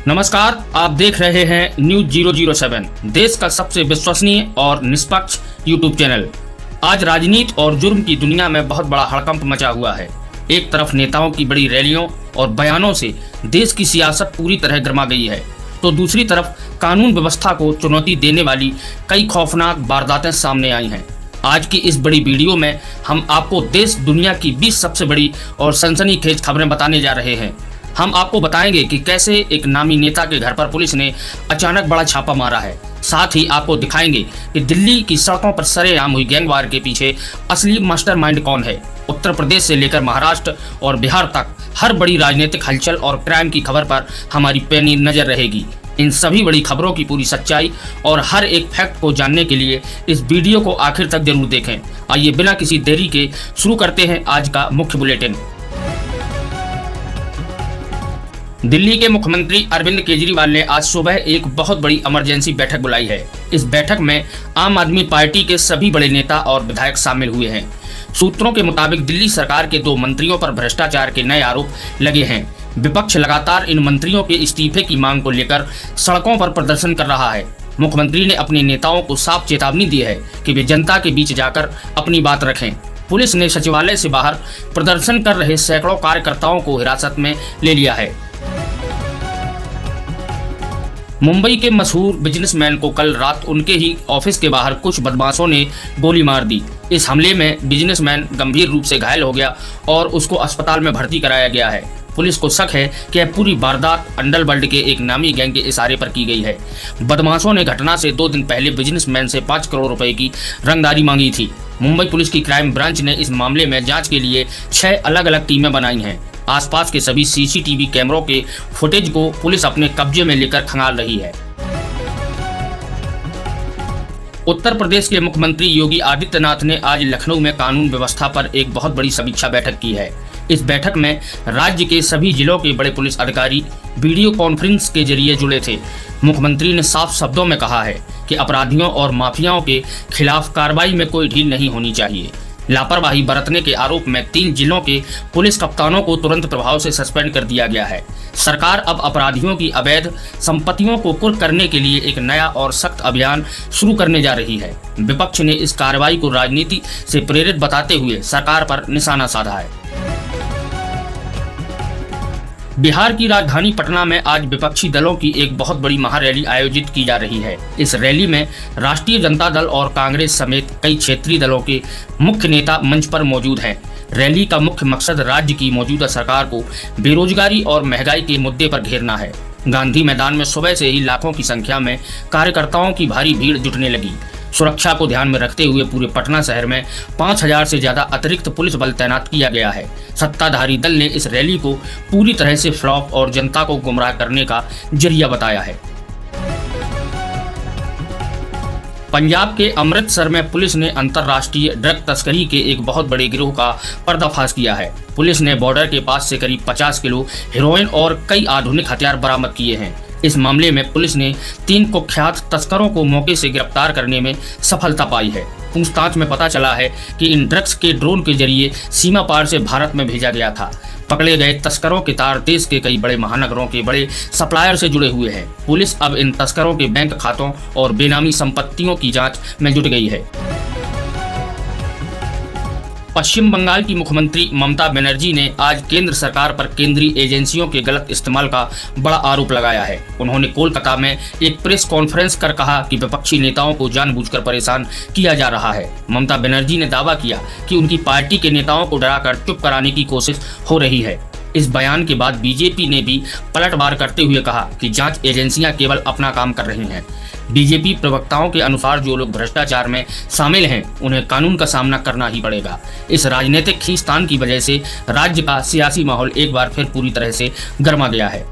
नमस्कार, आप देख रहे हैं न्यूज 007, देश का सबसे विश्वसनीय और निष्पक्ष यूट्यूब चैनल। आज राजनीति और जुर्म की दुनिया में बहुत बड़ा हड़कंप मचा हुआ है। एक तरफ नेताओं की बड़ी रैलियों और बयानों से देश की सियासत पूरी तरह गरमा गई है, तो दूसरी तरफ कानून व्यवस्था को चुनौती देने वाली कई खौफनाक वारदातें सामने आई हैं। आज की इस बड़ी वीडियो में हम आपको देश दुनिया की 20 सबसे बड़ी और सनसनीखेज खबरें बताने जा रहे हैं। हम आपको बताएंगे कि कैसे एक नामी नेता के घर पर पुलिस ने अचानक बड़ा छापा मारा है। साथ ही आपको दिखाएंगे कि दिल्ली की सड़कों पर सरेआम हुई गैंगवार के पीछे असली मास्टरमाइंड कौन है। उत्तर प्रदेश से लेकर महाराष्ट्र और बिहार तक हर बड़ी राजनीतिक हलचल और क्राइम की खबर पर हमारी पैनी नजर रहेगी। इन सभी बड़ी खबरों की पूरी सच्चाई और हर एक फैक्ट को जानने के लिए इस वीडियो को आखिर तक जरूर देखें। आइए बिना किसी देरी के शुरू करते हैं आज का मुख्य बुलेटिन। दिल्ली के मुख्यमंत्री अरविंद केजरीवाल ने आज सुबह एक बहुत बड़ी इमरजेंसी बैठक बुलाई है। इस बैठक में आम आदमी पार्टी के सभी बड़े नेता और विधायक शामिल हुए हैं। सूत्रों के मुताबिक दिल्ली सरकार के 2 मंत्रियों पर भ्रष्टाचार के नए आरोप लगे हैं। विपक्ष लगातार इन मंत्रियों के इस्तीफे की मांग को लेकर सड़कों पर प्रदर्शन कर रहा है। मुख्यमंत्री ने अपने नेताओं को साफ चेतावनी दी है कि वे जनता के बीच जाकर अपनी बात रखें। पुलिस ने सचिवालय से बाहर प्रदर्शन कर रहे सैकड़ों कार्यकर्ताओं को हिरासत में ले लिया है। मुंबई के मशहूर बिजनेसमैन को कल रात उनके ही ऑफिस के बाहर कुछ बदमाशों ने गोली मार दी। इस हमले में बिजनेसमैन गंभीर रूप से घायल हो गया और उसको अस्पताल में भर्ती कराया गया है। पुलिस को शक है कि यह पूरी वारदात अंडरवर्ल्ड के एक नामी गैंग के इशारे पर की गई है। बदमाशों ने घटना से 2 दिन पहले बिजनेसमैन से 5 करोड़ रुपए की रंगदारी मांगी थी। मुंबई पुलिस की क्राइम ब्रांच ने इस मामले में जांच के लिए 6 अलग अलग टीमें बनाई हैं। आसपास के सभी सीसीटीवी कैमरों के फुटेज को पुलिस अपने कब्जे में लेकर खंगाल रही है। उत्तर प्रदेश के मुख्यमंत्री योगी आदित्यनाथ ने आज लखनऊ में कानून व्यवस्था पर एक बहुत बड़ी समीक्षा बैठक की है। इस बैठक में राज्य के सभी जिलों के बड़े पुलिस अधिकारी वीडियो कॉन्फ्रेंस के जरिए जुड़े थे। मुख्यमंत्री ने साफ शब्दों में कहा है कि अपराधियों और माफियाओं के खिलाफ कार्रवाई में कोई ढील नहीं होनी चाहिए। लापरवाही बरतने के आरोप में 3 जिलों के पुलिस कप्तानों को तुरंत प्रभाव से सस्पेंड कर दिया गया है। सरकार अब अपराधियों की अवैध संपत्तियों को कुर्क करने के लिए एक नया और सख्त अभियान शुरू करने जा रही है। विपक्ष ने इस कार्रवाई को राजनीति से प्रेरित बताते हुए सरकार पर निशाना साधा है। बिहार की राजधानी पटना में आज विपक्षी दलों की एक बहुत बड़ी महारैली आयोजित की जा रही है। इस रैली में राष्ट्रीय जनता दल और कांग्रेस समेत कई क्षेत्रीय दलों के मुख्य नेता मंच पर मौजूद हैं। रैली का मुख्य मकसद राज्य की मौजूदा सरकार को बेरोजगारी और महंगाई के मुद्दे पर घेरना है। गांधी मैदान में सुबह से ही लाखों की संख्या में कार्यकर्ताओं की भारी भीड़ जुटने लगी। सुरक्षा को ध्यान में रखते हुए पूरे पटना शहर में 5000 से ज्यादा अतिरिक्त पुलिस बल तैनात किया गया है। सत्ताधारी दल ने इस रैली को पूरी तरह से फ्लॉप और जनता को गुमराह करने का जरिया बताया है। पंजाब के अमृतसर में पुलिस ने अंतर्राष्ट्रीय ड्रग तस्करी के एक बहुत बड़े गिरोह का पर्दाफाश किया है। पुलिस ने बॉर्डर के पास से करीब 50 किलो हेरोइन और कई आधुनिक हथियार बरामद किए हैं। इस मामले में पुलिस ने 3 कुख्यात तस्करों को मौके से गिरफ्तार करने में सफलता पाई है। पूछताछ में पता चला है कि इन ड्रग्स के ड्रोन के जरिए सीमा पार से भारत में भेजा गया था। पकड़े गए तस्करों के तार देश के कई बड़े महानगरों के बड़े सप्लायर से जुड़े हुए हैं। पुलिस अब इन तस्करों के बैंक खातों और बेनामी संपत्तियों की जांच में जुट गई है। पश्चिम बंगाल की मुख्यमंत्री ममता बनर्जी ने आज केंद्र सरकार पर केंद्रीय एजेंसियों के गलत इस्तेमाल का बड़ा आरोप लगाया है। उन्होंने कोलकाता में एक प्रेस कॉन्फ्रेंस कर कहा कि विपक्षी नेताओं को जानबूझकर परेशान किया जा रहा है। ममता बनर्जी ने दावा किया कि उनकी पार्टी के नेताओं को डराकर चुप कराने की कोशिश हो रही है। इस बयान के बाद बीजेपी ने भी पलटवार करते हुए कहा कि जांच एजेंसियां केवल अपना काम कर रही हैं। बीजेपी प्रवक्ताओं के अनुसार जो लोग भ्रष्टाचार में शामिल हैं उन्हें कानून का सामना करना ही पड़ेगा। इस राजनीतिक खींचतान की वजह से राज्य का सियासी माहौल एक बार फिर पूरी तरह से गर्मा गया है।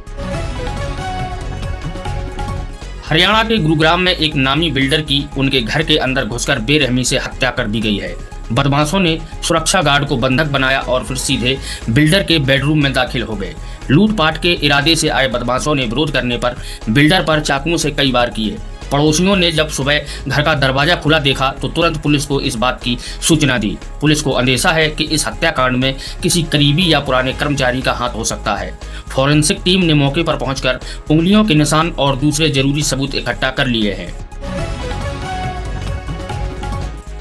हरियाणा के गुरुग्राम में एक नामी बिल्डर की उनके घर के अंदर घुसकर बेरहमी से हत्या कर दी गई है। बदमाशों ने सुरक्षा गार्ड को बंधक बनाया और फिर सीधे बिल्डर के बेडरूम में दाखिल हो गए। लूटपाट के इरादे से आए बदमाशों ने विरोध करने पर बिल्डर पर चाकुओं से कई वार किए। पड़ोसियों ने जब सुबह घर का दरवाजा खुला देखा तो तुरंत पुलिस को इस बात की सूचना दी। पुलिस को अंदेशा है कि इस हत्याकांड में किसी करीबी या पुराने कर्मचारी का हाथ हो सकता है। फॉरेंसिक टीम ने मौके पर पहुंचकर उंगलियों के निशान और दूसरे जरूरी सबूत इकट्ठा कर लिए हैं।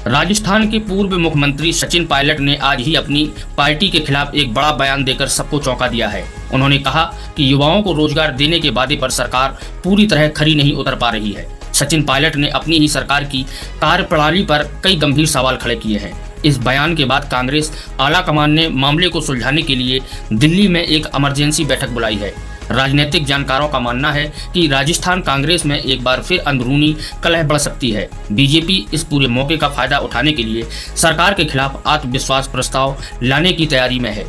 राजस्थान के पूर्व मुख्यमंत्री सचिन पायलट ने आज ही अपनी पार्टी के खिलाफ एक बड़ा बयान देकर सबको चौंका दिया है। उन्होंने कहा कि युवाओं को रोजगार देने के वादे पर सरकार पूरी तरह खरी नहीं उतर पा रही है। सचिन पायलट ने अपनी ही सरकार की कार्यप्रणाली पर कई गंभीर सवाल खड़े किए हैं। इस बयान के बाद कांग्रेस आला कमान ने मामले को सुलझाने के लिए दिल्ली में एक इमरजेंसी बैठक बुलाई है। राजनीतिक जानकारों का मानना है कि राजस्थान कांग्रेस में एक बार फिर अंदरूनी कलह बढ़ सकती है। बीजेपी इस पूरे मौके का फायदा उठाने के लिए सरकार के खिलाफ आत्मविश्वास प्रस्ताव लाने की तैयारी में है।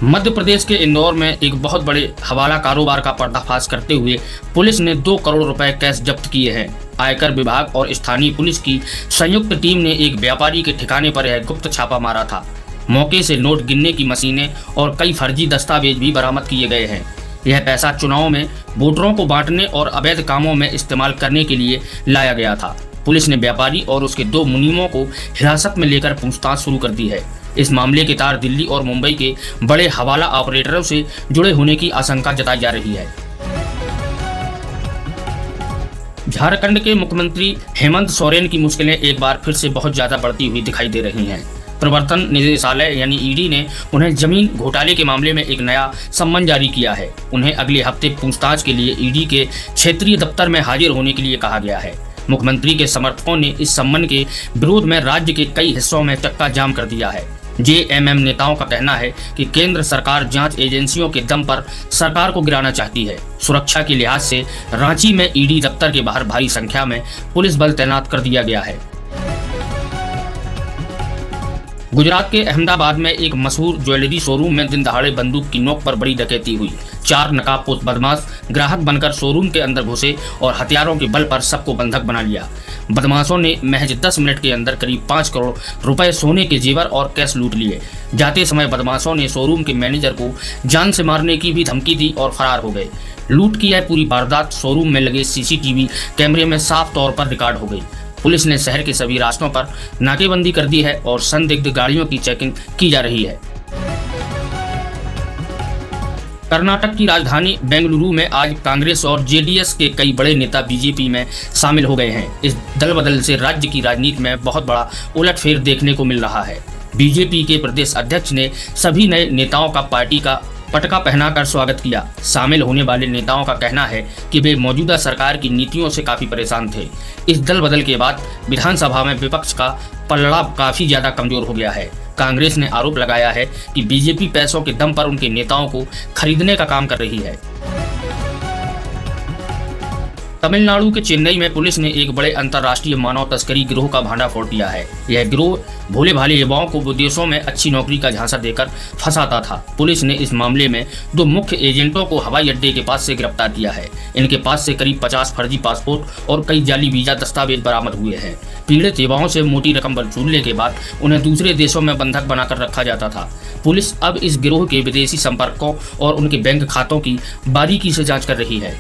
मध्य प्रदेश के इंदौर में एक बहुत बड़े हवाला कारोबार का पर्दाफाश करते हुए पुलिस ने 2 करोड़ रुपए कैश जब्त किए हैं। आयकर विभाग और स्थानीय पुलिस की संयुक्त टीम ने एक व्यापारी के ठिकाने पर यह गुप्त छापा मारा था। मौके से नोट गिनने की मशीनें और कई फर्जी दस्तावेज भी बरामद किए गए हैं। यह पैसा चुनाव में वोटरों को बांटने और अवैध कामों में इस्तेमाल करने के लिए लाया गया था। पुलिस ने व्यापारी और उसके 2 मुनीमों को हिरासत में लेकर पूछताछ शुरू कर दी है। इस मामले के तार दिल्ली और मुंबई के बड़े हवाला ऑपरेटरों से जुड़े होने की आशंका जताई जा रही है। झारखंड के मुख्यमंत्री हेमंत सोरेन की मुश्किलें एक बार फिर से बहुत ज्यादा बढ़ती हुई दिखाई दे रही हैं। प्रवर्तन निदेशालय यानी ईडी ने उन्हें जमीन घोटाले के मामले में एक नया सम्मन जारी किया है। उन्हें अगले हफ्ते पूछताछ के लिए ईडी के क्षेत्रीय दफ्तर में हाजिर होने के लिए कहा गया है। मुख्यमंत्री के समर्थकों ने इस सम्मन के विरोध में राज्य के कई हिस्सों में चक्का जाम कर दिया है। जेएमएम नेताओं का कहना है कि केंद्र सरकार जांच एजेंसियों के दम पर सरकार को गिराना चाहती है। सुरक्षा के लिहाज से रांची में ईडी दफ्तर के बाहर भारी संख्या में पुलिस बल तैनात कर दिया गया है। गुजरात के अहमदाबाद में एक मशहूर ज्वेलरी शोरूम में दिन दहाड़े बंदूक की नोक पर बड़ी डकैती हुई। 4 नकाबपोश बदमाश ग्राहक बनकर शोरूम के अंदर घुसे और हथियारों के बल पर सबको बंधक बना लिया। बदमाशों ने महज 10 मिनट के अंदर करीब 5 करोड़ रुपए सोने के जेवर और कैश लूट लिए। जाते समय बदमाशों ने शोरूम के मैनेजर को जान से मारने की भी धमकी दी और फरार हो गए। लूट की यह पूरी वारदात शोरूम में लगे सीसीटीवी कैमरे में साफ तौर पर रिकॉर्ड हो गई। पुलिस ने शहर के सभी रास्तों पर नाकेबंदी कर दी है और संदिग्ध गाड़ियों की चेकिंग की जा रही है। कर्नाटक की राजधानी बेंगलुरु में आज कांग्रेस और जेडीएस के कई बड़े नेता बीजेपी में शामिल हो गए हैं। इस दल बदल से राज्य की राजनीति में बहुत बड़ा उलटफेर देखने को मिल रहा है। बीजेपी के प्रदेश अध्यक्ष ने सभी नए नेताओं का पार्टी का पटका पहनाकर स्वागत किया। शामिल होने वाले नेताओं का कहना है कि वे मौजूदा सरकार की नीतियों से काफी परेशान थे। इस दल बदल के बाद विधानसभा में विपक्ष का पलड़ा काफी ज्यादा कमजोर हो गया है। कांग्रेस ने आरोप लगाया है कि बीजेपी पैसों के दम पर उनके नेताओं को खरीदने का काम कर रही है। तमिलनाडु के चेन्नई में पुलिस ने एक बड़े अंतर्राष्ट्रीय मानव तस्करी गिरोह का भांडाफोड़ किया है। यह गिरोह भोले भाले युवाओं को विदेशों में अच्छी नौकरी का झांसा देकर फंसाता था। पुलिस ने इस मामले में 2 मुख्य एजेंटों को हवाई अड्डे के पास से गिरफ्तार किया है। इनके पास से करीब 50 फर्जी पासपोर्ट और कई जाली वीजा दस्तावेज बरामद हुए हैं। पीड़ित युवाओं से मोटी रकम वसूलने के बाद उन्हें दूसरे देशों में बंधक बनाकर रखा जाता था। पुलिस अब इस गिरोह के विदेशी संपर्कों और उनके बैंक खातों की बारीकी से जाँच कर रही है।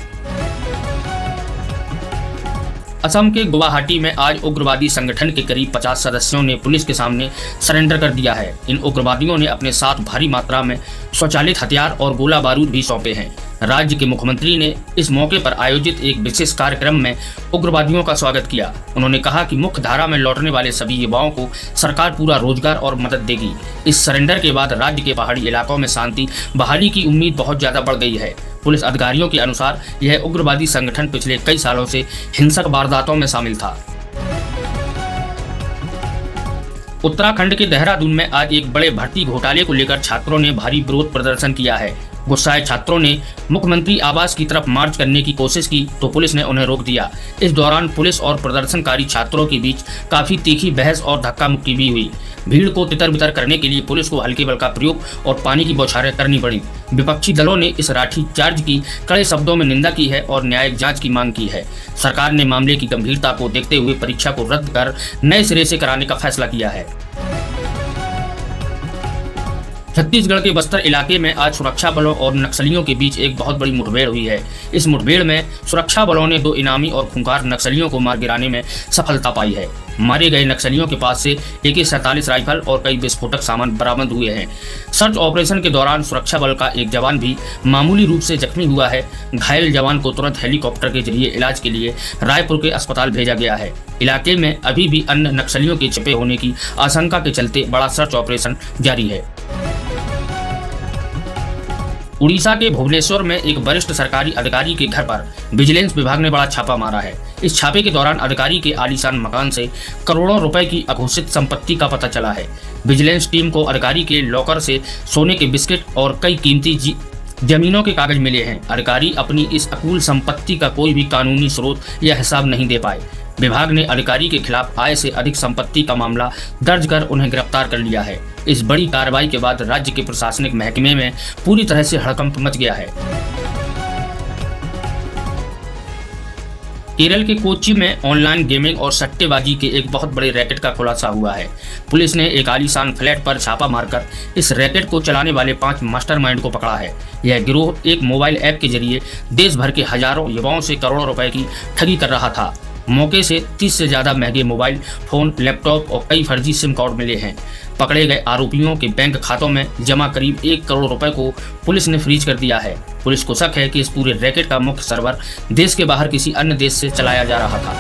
असम के गुवाहाटी में आज उग्रवादी संगठन के करीब 50 सदस्यों ने पुलिस के सामने सरेंडर कर दिया है। इन उग्रवादियों ने अपने साथ भारी मात्रा में स्वचालित हथियार और गोला बारूद भी सौंपे हैं। राज्य के मुख्यमंत्री ने इस मौके पर आयोजित एक विशेष कार्यक्रम में उग्रवादियों का स्वागत किया। उन्होंने कहा कि मुख्य धारा में लौटने वाले सभी युवाओं को सरकार पूरा रोजगार और मदद देगी। इस सरेंडर के बाद राज्य के पहाड़ी इलाकों में शांति बहाली की उम्मीद बहुत ज्यादा बढ़ गई है। पुलिस अधिकारियों के अनुसार यह उग्रवादी संगठन पिछले कई सालों से हिंसक वारदातों में शामिल था। उत्तराखंड के देहरादून में आज एक बड़े भर्ती घोटाले को लेकर छात्रों ने भारी विरोध प्रदर्शन किया है। गुस्साए छात्रों ने मुख्यमंत्री आवास की तरफ मार्च करने की कोशिश की तो पुलिस ने उन्हें रोक दिया। इस दौरान पुलिस और प्रदर्शनकारी छात्रों के बीच काफी तीखी बहस और धक्का मुक्की भी हुई। भीड़ को तितर बितर करने के लिए पुलिस को हल्के बल का प्रयोग और पानी की बौछारें करनी पड़ी। विपक्षी दलों ने इस लाठी चार्ज की कड़े शब्दों में निंदा की है और न्यायिक जांच की मांग की है। सरकार ने मामले की गंभीरता को देखते हुए परीक्षा को रद्द कर नए सिरे से कराने का फैसला किया है। छत्तीसगढ़ के बस्तर इलाके में आज सुरक्षा बलों और नक्सलियों के बीच एक बहुत बड़ी मुठभेड़ हुई है। इस मुठभेड़ में सुरक्षा बलों ने 2 इनामी और खूंखार नक्सलियों को मार गिराने में सफलता पाई है। मारे गए नक्सलियों के पास से AK-47 राइफल और कई विस्फोटक सामान बरामद हुए हैं। सर्च ऑपरेशन के दौरान सुरक्षा बल का एक जवान भी मामूली रूप से जख्मी हुआ है। घायल जवान को तुरंत हेलीकॉप्टर के जरिए इलाज के लिए रायपुर के अस्पताल भेजा गया है। इलाके में अभी भी अन्य नक्सलियों के छिपे होने की आशंका के चलते बड़ा सर्च ऑपरेशन जारी है। उड़ीसा के भुवनेश्वर में एक वरिष्ठ सरकारी अधिकारी के घर पर विजिलेंस विभाग ने बड़ा छापा मारा है। इस छापे के दौरान अधिकारी के आलीशान मकान से करोड़ों रुपए की अघोषित संपत्ति का पता चला है। विजिलेंस टीम को अधिकारी के लॉकर से सोने के बिस्किट और कई कीमती जमीनों के कागज मिले हैं। अधिकारी अपनी इस अकुल संपत्ति का कोई भी कानूनी स्रोत या हिसाब नहीं दे पाए। विभाग ने अधिकारी के खिलाफ आय से अधिक संपत्ति का मामला दर्ज कर उन्हें गिरफ्तार कर लिया है। इस बड़ी कार्रवाई के बाद राज्य के प्रशासनिक महकमे में पूरी तरह से हड़कंप मच गया है। केरल के कोच्चि में ऑनलाइन गेमिंग और सट्टेबाजी के एक बहुत बड़े रैकेट का खुलासा हुआ है। पुलिस ने एक आलीशान फ्लैट पर छापा मारकर इस रैकेट को चलाने वाले 5 मास्टरमाइंड को पकड़ा है। यह गिरोह एक मोबाइल ऐप के जरिए देश भर के हजारों युवाओं से करोड़ों रुपए की ठगी कर रहा था। मौके से 30 से ज्यादा महंगे मोबाइल फोन, लैपटॉप और कई फर्जी सिम कार्ड मिले हैं। पकड़े गए आरोपियों के बैंक खातों में जमा करीब 1 करोड़ रुपए को पुलिस ने फ्रीज कर दिया है। पुलिस को शक है कि इस पूरे रैकेट का मुख्य सर्वर देश के बाहर किसी अन्य देश से चलाया जा रहा था।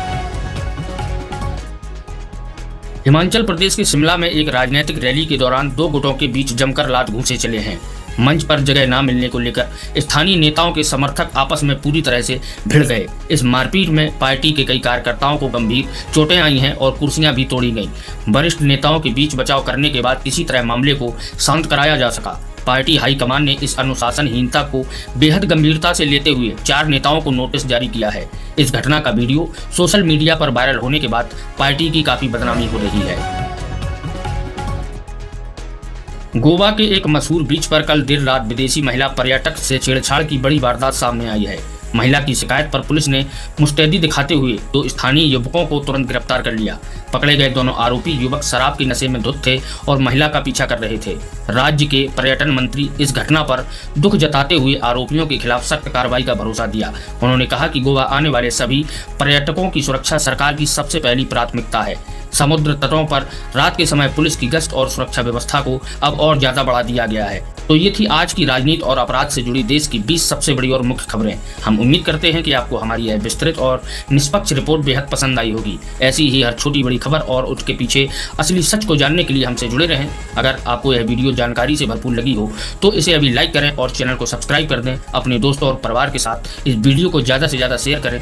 हिमाचल प्रदेश के शिमला में एक राजनीतिक रैली के दौरान 2 गुटों के बीच जमकर लात घूंसे चले हैं। मंच पर जगह न मिलने को लेकर स्थानीय नेताओं के समर्थक आपस में पूरी तरह से भिड़ गए। इस मारपीट में पार्टी के कई कार्यकर्ताओं को गंभीर चोटें आई हैं और कुर्सियां भी तोड़ी गईं। वरिष्ठ नेताओं के बीच बचाव करने के बाद किसी तरह मामले को शांत कराया जा सका। पार्टी हाईकमान ने इस अनुशासनहीनता को बेहद गंभीरता से लेते हुए 4 नेताओं को नोटिस जारी किया है। इस घटना का वीडियो सोशल मीडिया पर वायरल होने के बाद पार्टी की काफी बदनामी हो रही है। गोवा के एक मशहूर बीच पर कल देर रात विदेशी महिला पर्यटक से छेड़छाड़ की बड़ी वारदात सामने आई है। महिला की शिकायत पर पुलिस ने मुस्तैदी दिखाते हुए 2 स्थानीय युवकों को तुरंत गिरफ्तार कर लिया। पकड़े गए दोनों आरोपी युवक शराब के नशे में धुत थे और महिला का पीछा कर रहे थे। राज्य के पर्यटन मंत्री इस घटना पर दुख जताते हुए आरोपियों के खिलाफ सख्त कार्रवाई का भरोसा दिया। उन्होंने कहा कि गोवा आने वाले सभी पर्यटकों की सुरक्षा सरकार की सबसे पहली प्राथमिकता है। समुद्र तटों पर रात के समय पुलिस की गश्त और सुरक्षा व्यवस्था को अब और ज्यादा बढ़ा दिया गया है। तो ये थी आज की राजनीति और अपराध से जुड़ी देश की 20 सबसे बड़ी और मुख्य खबरें। हम उम्मीद करते हैं कि आपको हमारी यह विस्तृत और निष्पक्ष रिपोर्ट बेहद पसंद आई होगी। ऐसी ही हर छोटी बड़ी खबर और उसके पीछे असली सच को जानने के लिए हमसे जुड़े रहें। अगर आपको यह वीडियो जानकारी से भरपूर लगी हो तो इसे अभी लाइक करें और चैनल को सब्सक्राइब कर दें। अपने दोस्तों और परिवार के साथ इस वीडियो को ज़्यादा से ज़्यादा शेयर करें।